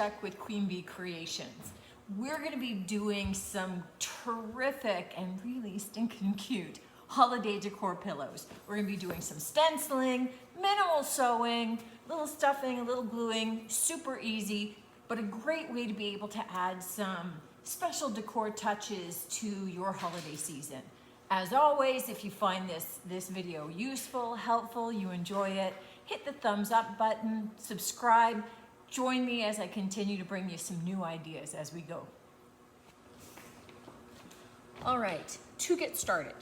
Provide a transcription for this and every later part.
Chuck with Queen Bee Creations. We're going to be doing some terrific and really stinking cute holiday decor pillows. We're going to be doing some stenciling, minimal sewing, little stuffing, a little gluing, super easy, but a great way to be able to add some special decor touches to your holiday season. As always, if you find this video useful, helpful, you enjoy it, hit the thumbs up button, subscribe, join me as I continue to bring you some new ideas as we go. All right, to get started,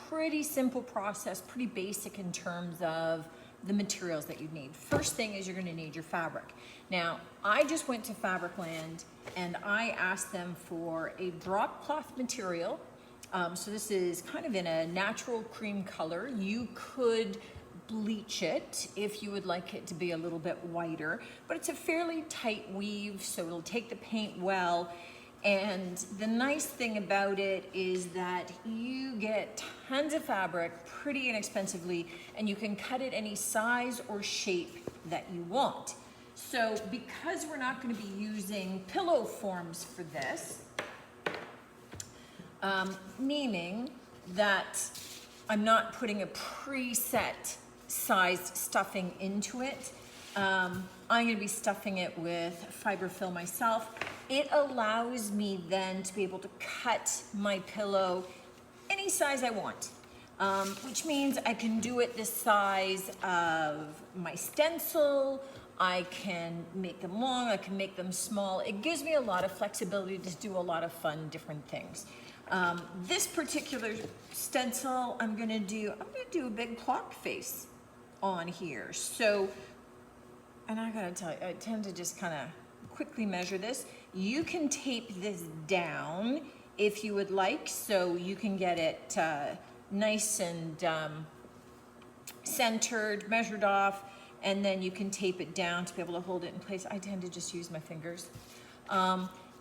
pretty simple process, pretty basic in terms of the materials that you need. First thing is you're gonna need your fabric. Now, I just went to Fabricland and I asked them for a drop cloth material. So this is kind of in a natural cream color. You could bleach it if you would like it to be a little bit whiter, but it's a fairly tight weave, so it'll take the paint well. And the nice thing about it is that you get tons of fabric pretty inexpensively, and you can cut it any size or shape that you want. So because we're not going to be using pillow forms for this, meaning that I'm not putting a preset sized stuffing into it. I'm going to be stuffing it with fiberfill myself. It allows me then to be able to cut my pillow any size I want, which means I can do it the size of my stencil. I can make them long, I can make them small. It gives me a lot of flexibility to do a lot of fun different things. This particular stencil, I'm gonna do a big clock face on here. So, and I gotta tell you, I tend to just kind of quickly measure this. You can tape this down if you would like, so you can get it nice and centered, measured off, and then you can tape it down to be able to hold it in place. I tend to just use my fingers.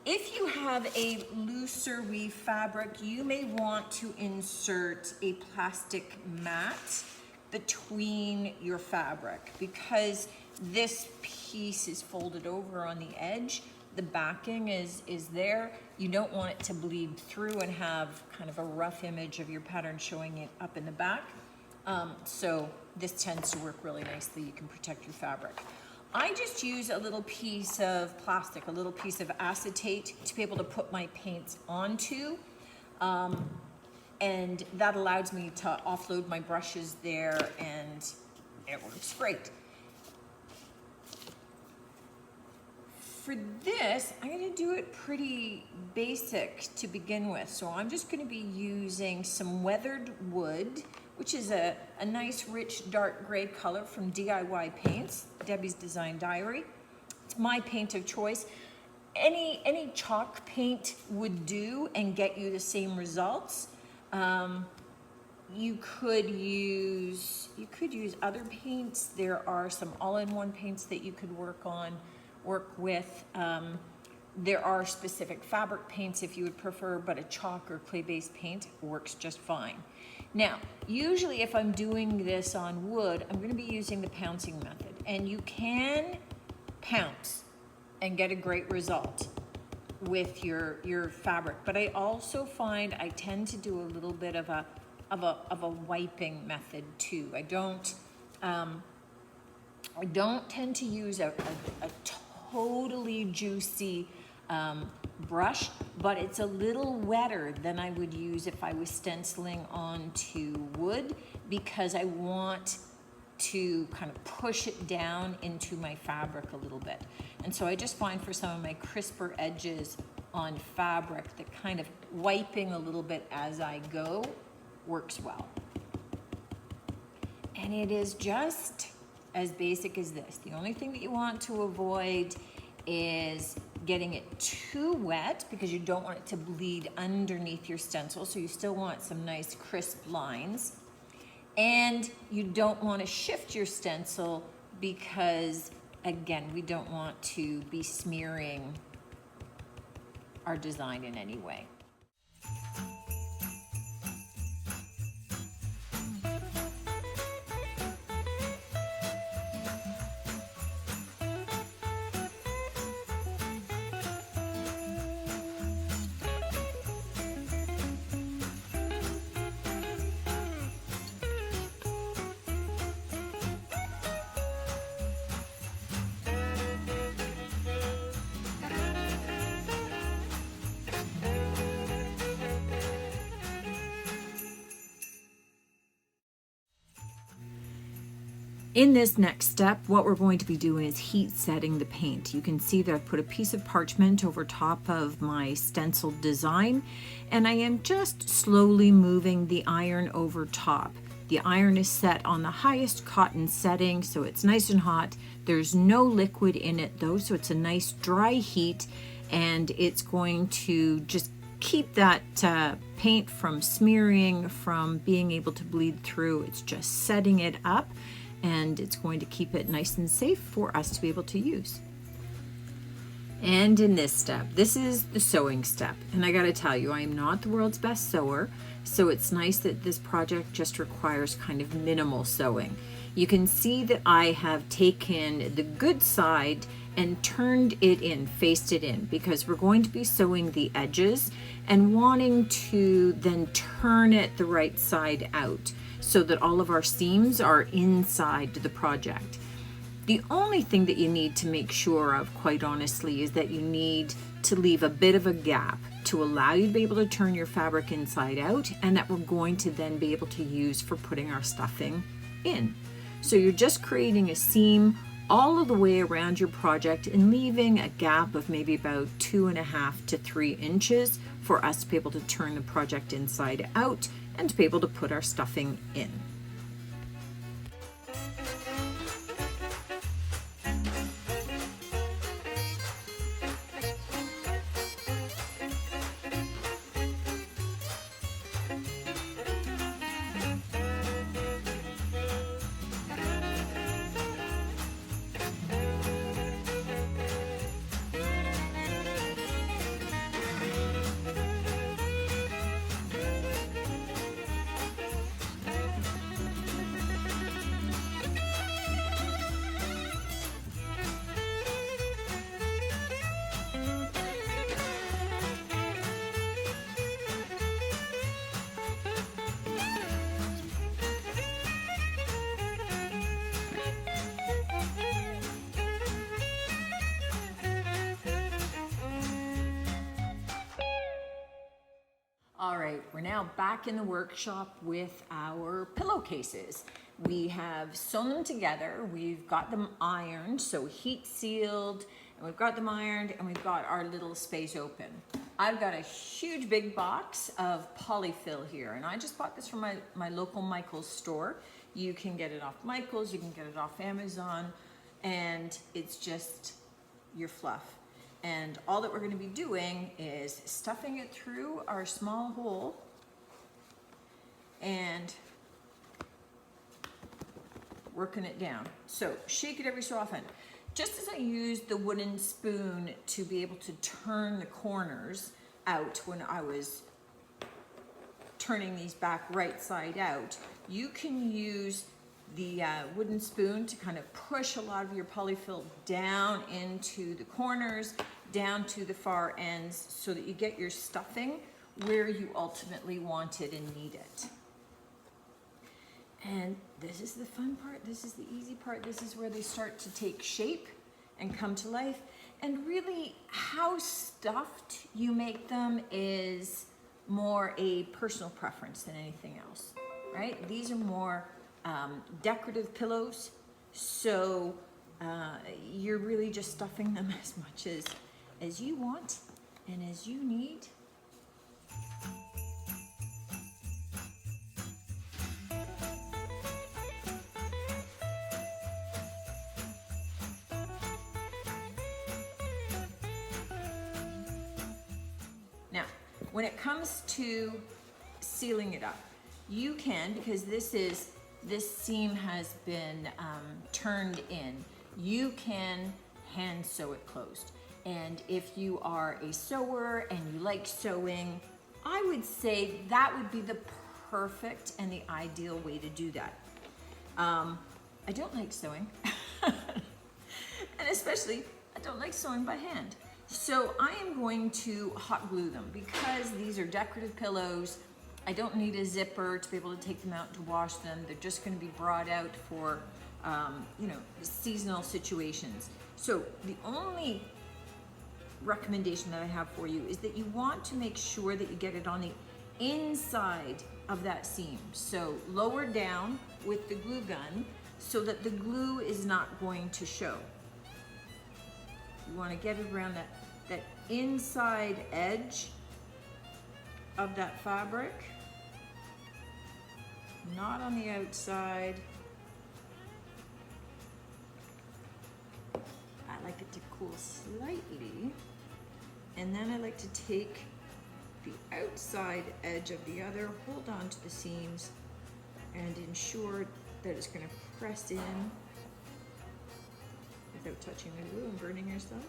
If you have a looser weave fabric, you may want to insert a plastic mat between your fabric, because this piece is folded over on the edge. The backing is there. You don't want it to bleed through and have kind of a rough image of your pattern showing it up in the back. So this tends to work really nicely. You can protect your fabric. I just use a little piece of plastic, a little piece of acetate to be able to put my paints onto. And that allows me to offload my brushes there, and it works great. For this, I'm gonna do it pretty basic to begin with. So I'm just gonna be using some weathered wood, which is a nice rich dark gray color from DIY Paints, Debbie's Design Diary. It's my paint of choice. Any chalk paint would do and get you the same results. You could use other paints. There are some all-in-one paints that you could work with. There are specific fabric paints if you would prefer, but a chalk or clay-based paint works just fine. Now, usually if I'm doing this on wood, I'm going to be using the pouncing method, and you can pounce and get a great result with your fabric. But I also find I tend to do a little bit of a wiping method too. I don't tend to use a totally juicy brush, but it's a little wetter than I would use if I was stenciling onto wood, because I want to kind of push it down into my fabric a little bit. And so I just find for some of my crisper edges on fabric that kind of wiping a little bit as I go works well. And it is just as basic as this. The only thing that you want to avoid is getting it too wet, because you don't want it to bleed underneath your stencil, so you still want some nice crisp lines. And you don't want to shift your stencil because, again, we don't want to be smearing our design in any way. In this next step, what we're going to be doing is heat setting the paint. You can see that I've put a piece of parchment over top of my stenciled design, and I am just slowly moving the iron over top. The iron is set on the highest cotton setting, so it's nice and hot. There's no liquid in it though, so it's a nice dry heat, and it's going to just keep that paint from smearing, from being able to bleed through. It's just setting it up, and it's going to keep it nice and safe for us to be able to use. And in this step, this is the sewing step. And I gotta tell you, I am not the world's best sewer, so it's nice that this project just requires kind of minimal sewing. You can see that I have taken the good side and turned it in, faced it in, because we're going to be sewing the edges and wanting to then turn it the right side out, so that all of our seams are inside the project. The only thing that you need to make sure of, quite honestly, is that you need to leave a bit of a gap to allow you to be able to turn your fabric inside out, and that we're going to then be able to use for putting our stuffing in. So you're just creating a seam all of the way around your project and leaving a gap of maybe about 2.5 to 3 inches for us to be able to turn the project inside out and to be able to put our stuffing in. All right, we're now back in the workshop with our pillowcases. We have sewn them together. We've got them ironed, so heat sealed, and we've got them ironed, and we've got our little space open. I've got a huge big box of polyfill here, and I just bought this from my local Michael's store. You can get it off Michael's, you can get it off Amazon, and it's just your fluff. And all that we're going to be doing is stuffing it through our small hole and working it down. So shake it every so often. Just as I used the wooden spoon to be able to turn the corners out when I was turning these back right side out, you can use the wooden spoon to kind of push a lot of your polyfill down into the corners, down to the far ends, so that you get your stuffing where you ultimately want it and need it. And this is the fun part, this is the easy part, this is where they start to take shape and come to life. And really, how stuffed you make them is more a personal preference than anything else, right? These are more decorative pillows, so you're really just stuffing them as much as you want and as you need. Now, when it comes to sealing it up, you can, because this seam has been turned in, you can hand sew it closed. And if you are a sewer and you like sewing, I would say that would be the perfect and the ideal way to do that. I don't like sewing, and especially I don't like sewing by hand. So I am going to hot glue them because these are decorative pillows. I don't need a zipper to be able to take them out to wash them. They're just going to be brought out for, seasonal situations. So the only recommendation that I have for you is that you want to make sure that you get it on the inside of that seam. So lower down with the glue gun, so that the glue is not going to show. You want to get it around that inside edge of that fabric, not on the outside. I like it to cool slightly, and then I like to take the outside edge of the other, hold on to the seams, and ensure that it's going to press in without touching the glue and burning yourself.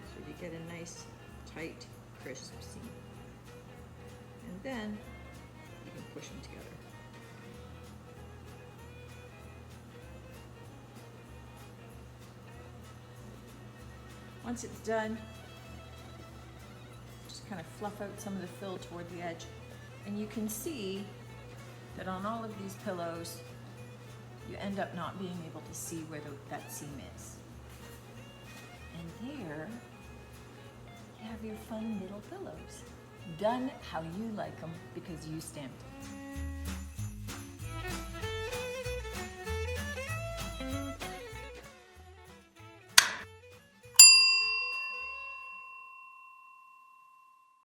So you get a nice, tight, crisp seam. And then you can push them together. Once it's done, just kind of fluff out some of the fill toward the edge. And you can see that on all of these pillows, you end up not being able to see where that seam is. And there, you have your fun little pillows. Done how you like them because you stamped it.